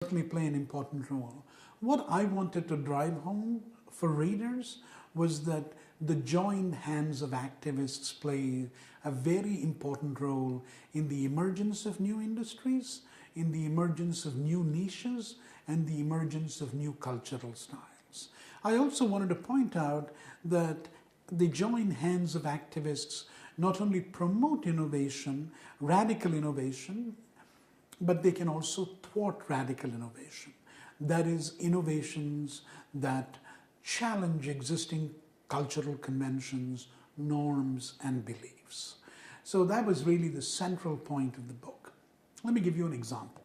certainly play an important role. What I wanted to drive home for readers was that the joined hands of activists play a very important role in the emergence of new industries, in the emergence of new niches, and the emergence of new cultural styles. I also wanted to point out that the joined hands of activists not only promote innovation, radical innovation, but they can also thwart radical innovation. That is, innovations that challenge existing cultural conventions, norms, and beliefs. So that was really the central point of the book. Let me give you an example.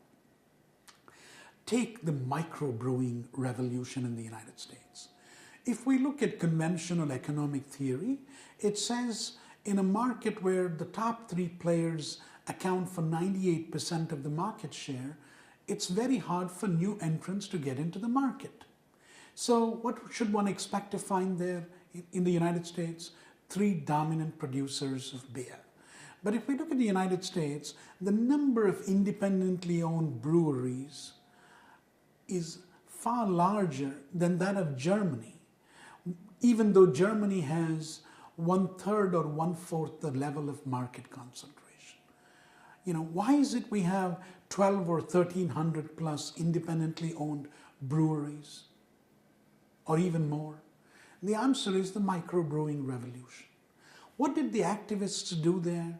Take the microbrewing revolution in the United States. If we look at conventional economic theory, it says in a market where the top three players account for 98% of the market share, it's very hard for new entrants to get into the market. So what should one expect to find there in the United States? Three dominant producers of beer. But if we look at the United States, the number of independently owned breweries is far larger than that of Germany, even though Germany has 1/3 or 1/4 the level of market concentration. Why is it we have 12 or 1,300 plus independently owned breweries, or even more? The answer is the microbrewing revolution. What did the activists do there?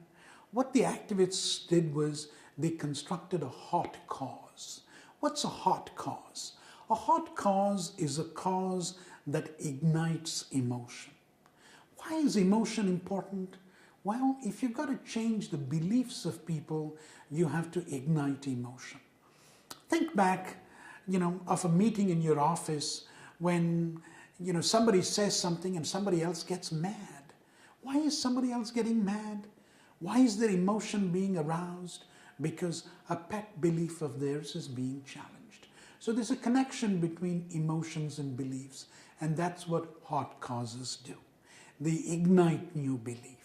What the activists did was they constructed a hot cause. What's a hot cause? A hot cause is a cause that ignites emotion. Why is emotion important? Well, if you've got to change the beliefs of people, you have to ignite emotion. Think back, of a meeting in your office when, somebody says something and somebody else gets mad. Why is somebody else getting mad? Why is their emotion being aroused? Because a pet belief of theirs is being challenged. So there's a connection between emotions and beliefs, and that's what hot causes do. They ignite new belief.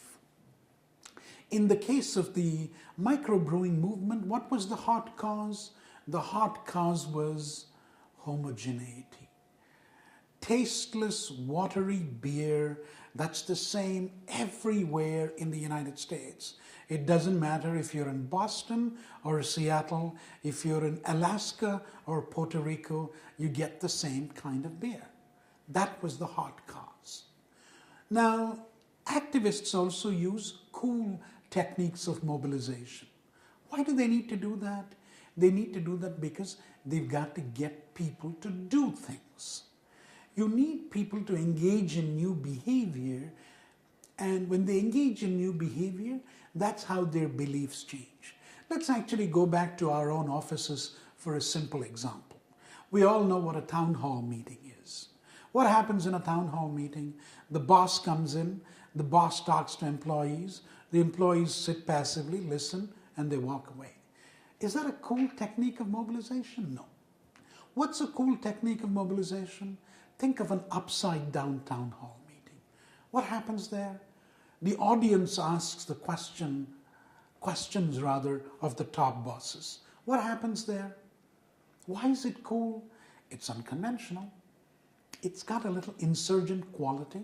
In the case of the microbrewing movement, what was the hot cause? The hot cause was homogeneity. Tasteless, watery beer that's the same everywhere in the United States. It doesn't matter if you're in Boston or Seattle, if you're in Alaska or Puerto Rico, you get the same kind of beer. That was the hot cause. Now, activists also use cool techniques of mobilization. Why do they need to do that? They need to do that because they've got to get people to do things. You need people to engage in new behavior, and when they engage in new behavior, that's how their beliefs change. Let's actually go back to our own offices for a simple example. We all know what a town hall meeting is. What happens in a town hall meeting? The boss comes in, the boss talks to employees, the employees sit passively, listen, and they walk away. Is that a cool technique of mobilization? No. What's a cool technique of mobilization? Think of an upside-down town hall meeting. What happens there? The audience asks the questions of the top bosses. What happens there? Why is it cool? It's unconventional. It's got a little insurgent quality.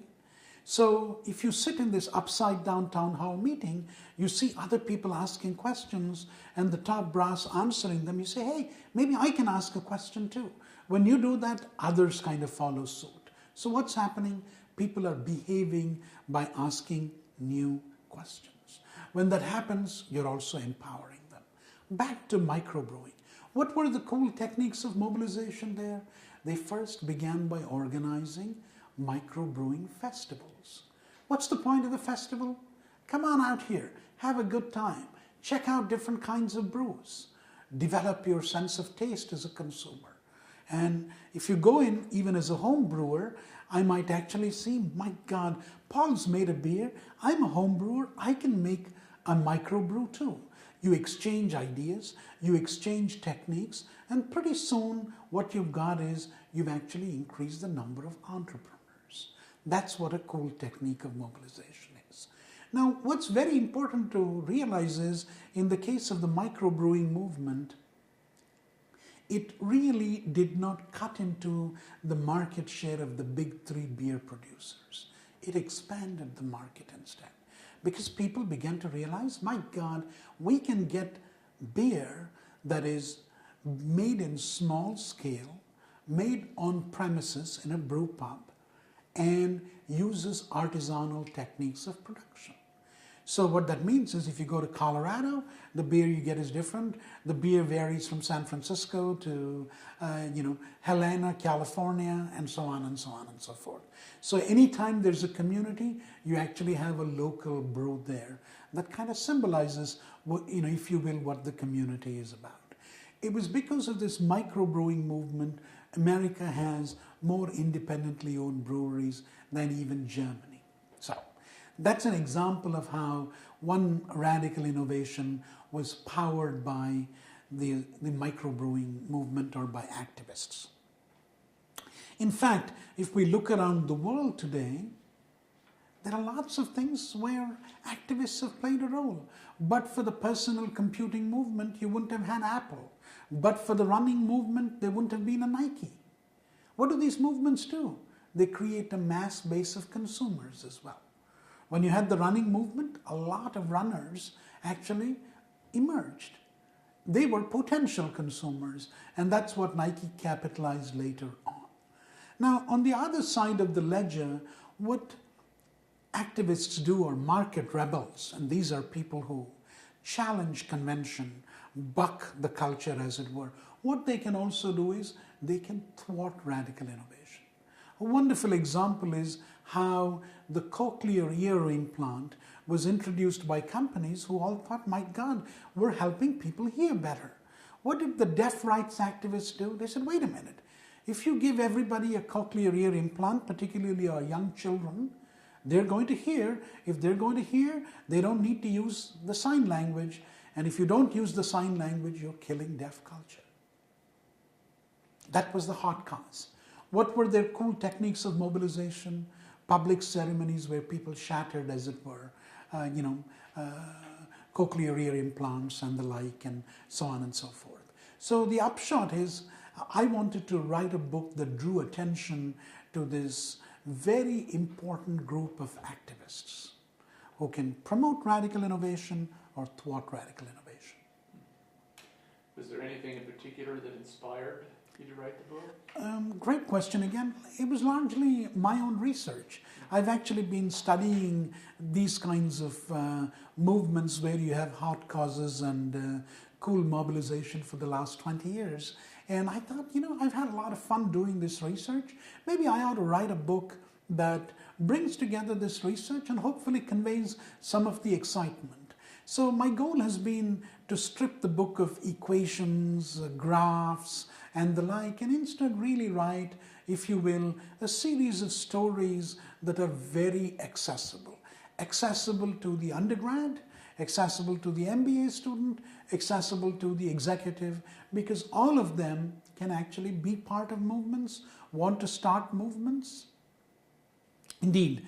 So if you sit in this upside-down town hall meeting, you see other people asking questions and the top brass answering them. You say, hey, maybe I can ask a question too. When you do that, others kind of follow suit. So what's happening? People are behaving by asking new questions. When that happens, you're also empowering them. Back to microbrewing. What were the cool techniques of mobilization there? They first began by organizing microbrewing festivals. What's the point of the festival? Come on out here, have a good time, check out different kinds of brews, develop your sense of taste as a consumer. And if you go in, even as a home brewer, I might actually see, my God, Paul's made a beer, I'm a home brewer, I can make a microbrew too. You exchange ideas, you exchange techniques, and pretty soon what you've got is you've actually increased the number of entrepreneurs. That's what a cool technique of mobilization is. Now, what's very important to realize is, in the case of the microbrewing movement, it really did not cut into the market share of the big three beer producers. It expanded the market instead. Because people began to realize, my God, we can get beer that is made in small scale, made on premises in a brew pub, and uses artisanal techniques of production. So what that means is if you go to Colorado, the beer you get is different. The beer varies from San Francisco to, Helena, California, and so on and so on and so forth. So anytime there's a community, you actually have a local brew there. That kind of symbolizes, if you will, what the community is about. It was because of this microbrewing movement, America has more independently owned breweries than even Germany. So that's an example of how one radical innovation was powered by the microbrewing movement or by activists. In fact, if we look around the world today, there are lots of things where activists have played a role. But for the personal computing movement, you wouldn't have had Apple. But for the running movement, there wouldn't have been a Nike. What do these movements do? They create a mass base of consumers as well. When you had the running movement, a lot of runners actually emerged. They were potential consumers, and that's what Nike capitalized later on. Now, on the other side of the ledger, what activists do are market rebels, and these are people who challenge convention, buck the culture as it were. What they can also do is they can thwart radical innovation. A wonderful example is how the cochlear ear implant was introduced by companies who all thought, my God, we're helping people hear better. What did the deaf rights activists do? They said, wait a minute. If you give everybody a cochlear ear implant, particularly our young children, they're going to hear. If they're going to hear, they don't need to use the sign language. And if you don't use the sign language, you're killing deaf culture. That was the hot cause. What were their cool techniques of mobilization? Public ceremonies where people shattered, as it were, cochlear ear implants and the like, and so on and so forth. So the upshot is, I wanted to write a book that drew attention to this very important group of activists who can promote radical innovation or thwart radical innovation. Was there anything in particular that inspired you to write the book? Great question again. It was largely my own research. I've actually been studying these kinds of movements where you have hot causes and cool mobilization for the last 20 years. And I thought, I've had a lot of fun doing this research. Maybe I ought to write a book that brings together this research and hopefully conveys some of the excitement. So my goal has been to strip the book of equations, graphs, and the like, and instead really write, if you will, a series of stories that are very accessible. Accessible to the undergrad, accessible to the MBA student, accessible to the executive, because all of them can actually be part of movements, want to start movements. Indeed,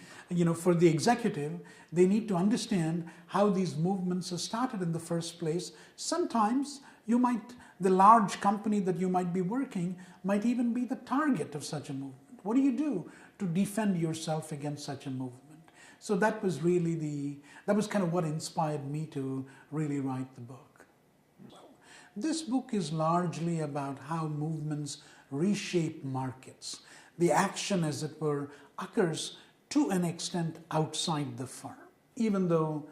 for the executive, they need to understand how these movements are started in the first place. Sometimes the large company that you might be working might even be the target of such a movement. What do you do to defend yourself against such a movement? So that was kind of what inspired me to really write the book. This book is largely about how movements reshape markets. The action, as it were, occurs to an extent outside the firm, even though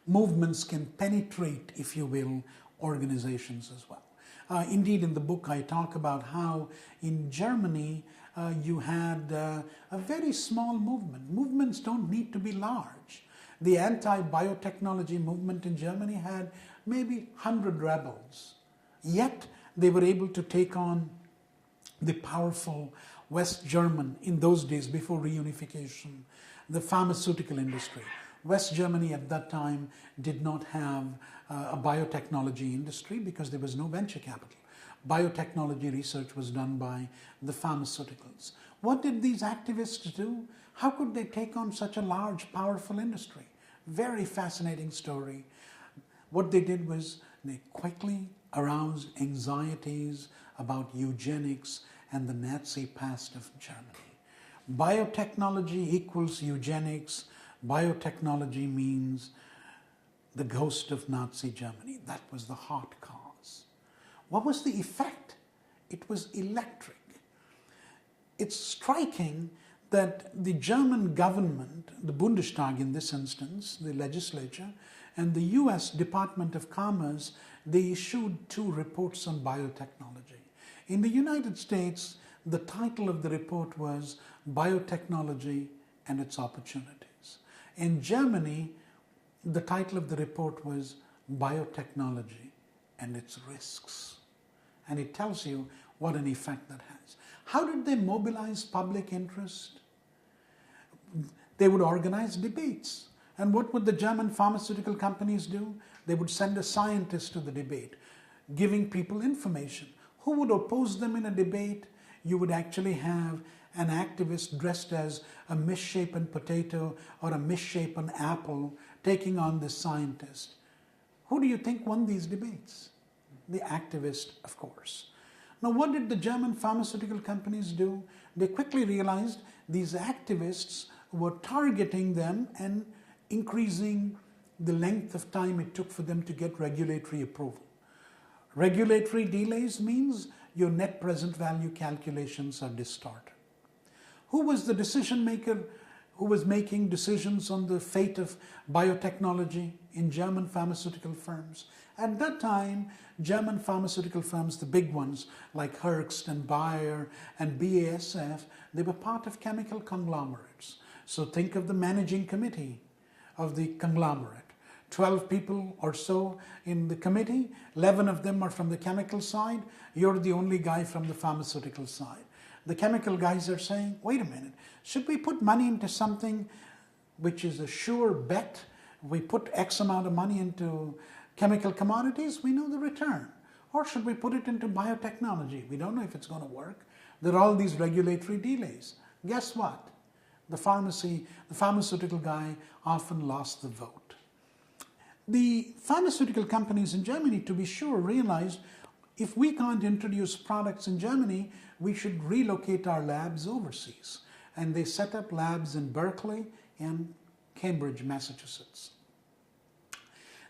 movements can penetrate, if you will, organizations as well. Indeed, in the book, I talk about how in Germany you had a very small movement. Movements don't need to be large. The anti-biotechnology movement in Germany had maybe 100 rebels. Yet they were able to take on the powerful West German, in those days before reunification, the pharmaceutical industry. West Germany at that time did not have a biotechnology industry because there was no venture capital. Biotechnology research was done by the pharmaceuticals. What did these activists do? How could they take on such a large, powerful industry? Very fascinating story. What they did was they quickly aroused anxieties about eugenics and the Nazi past of Germany. Biotechnology equals eugenics. Biotechnology means the ghost of Nazi Germany. That was the hot cause. What was the effect? It was electric. It's striking that the German government, the Bundestag in this instance, the legislature, and the US Department of Commerce, they issued 2 reports on biotechnology. In the United States, the title of the report was Biotechnology and Its Opportunities. In Germany, the title of the report was Biotechnology and Its Risks. And it tells you what an effect that has. How did they mobilize public interest? They would organize debates. And what would the German pharmaceutical companies do? They would send a scientist to the debate, giving people information. Who would oppose them in a debate? You would actually have an activist dressed as a misshapen potato or a misshapen apple taking on this scientist. Who do you think won these debates? The activist, of course. Now, what did the German pharmaceutical companies do? They quickly realized these activists were targeting them and increasing the length of time it took for them to get regulatory approval. Regulatory delays means your net present value calculations are distorted. Who was the decision maker who was making decisions on the fate of biotechnology in German pharmaceutical firms? At that time, German pharmaceutical firms, the big ones like Herbst and Bayer and BASF, they were part of chemical conglomerates. So think of the managing committee of the conglomerate. 12 people or so in the committee, 11 of them are from the chemical side, you're the only guy from the pharmaceutical side. The chemical guys are saying, wait a minute, should we put money into something which is a sure bet? We put X amount of money into chemical commodities, we know the return. Or should we put it into biotechnology? We don't know if it's going to work. There are all these regulatory delays. Guess what? The pharmaceutical guy often lost the vote. The pharmaceutical companies in Germany, to be sure, realized if we can't introduce products in Germany, we should relocate our labs overseas. And they set up labs in Berkeley and Cambridge, Massachusetts.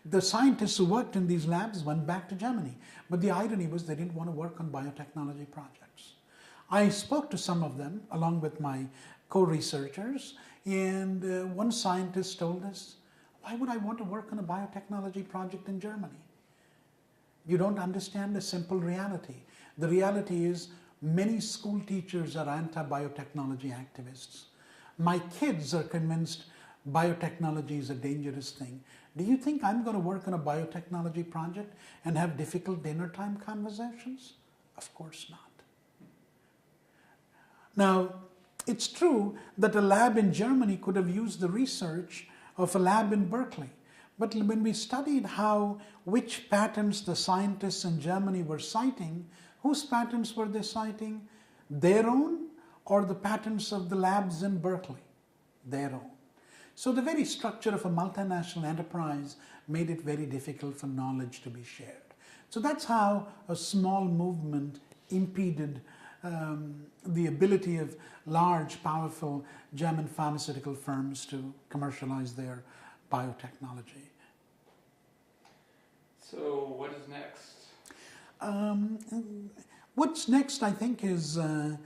The scientists who worked in these labs went back to Germany. But the irony was they didn't want to work on biotechnology projects. I spoke to some of them along with my co-researchers, and one scientist told us, why would I want to work on a biotechnology project in Germany? You don't understand the simple reality. The reality is many school teachers are anti-biotechnology activists. My kids are convinced biotechnology is a dangerous thing. Do you think I'm going to work on a biotechnology project and have difficult dinner time conversations? Of course not. Now, it's true that a lab in Germany could have used the research of a lab in Berkeley. But when we studied which patents the scientists in Germany were citing, whose patents were they citing? Their own or the patents of the labs in Berkeley? Their own. So the very structure of a multinational enterprise made it very difficult for knowledge to be shared. So that's how a small movement impeded the ability of large, powerful German pharmaceutical firms to commercialize their biotechnology. So what is next? What's next, I think, is the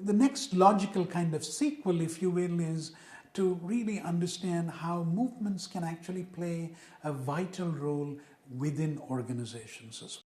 next logical kind of sequel, if you will, is to really understand how movements can actually play a vital role within organizations as well.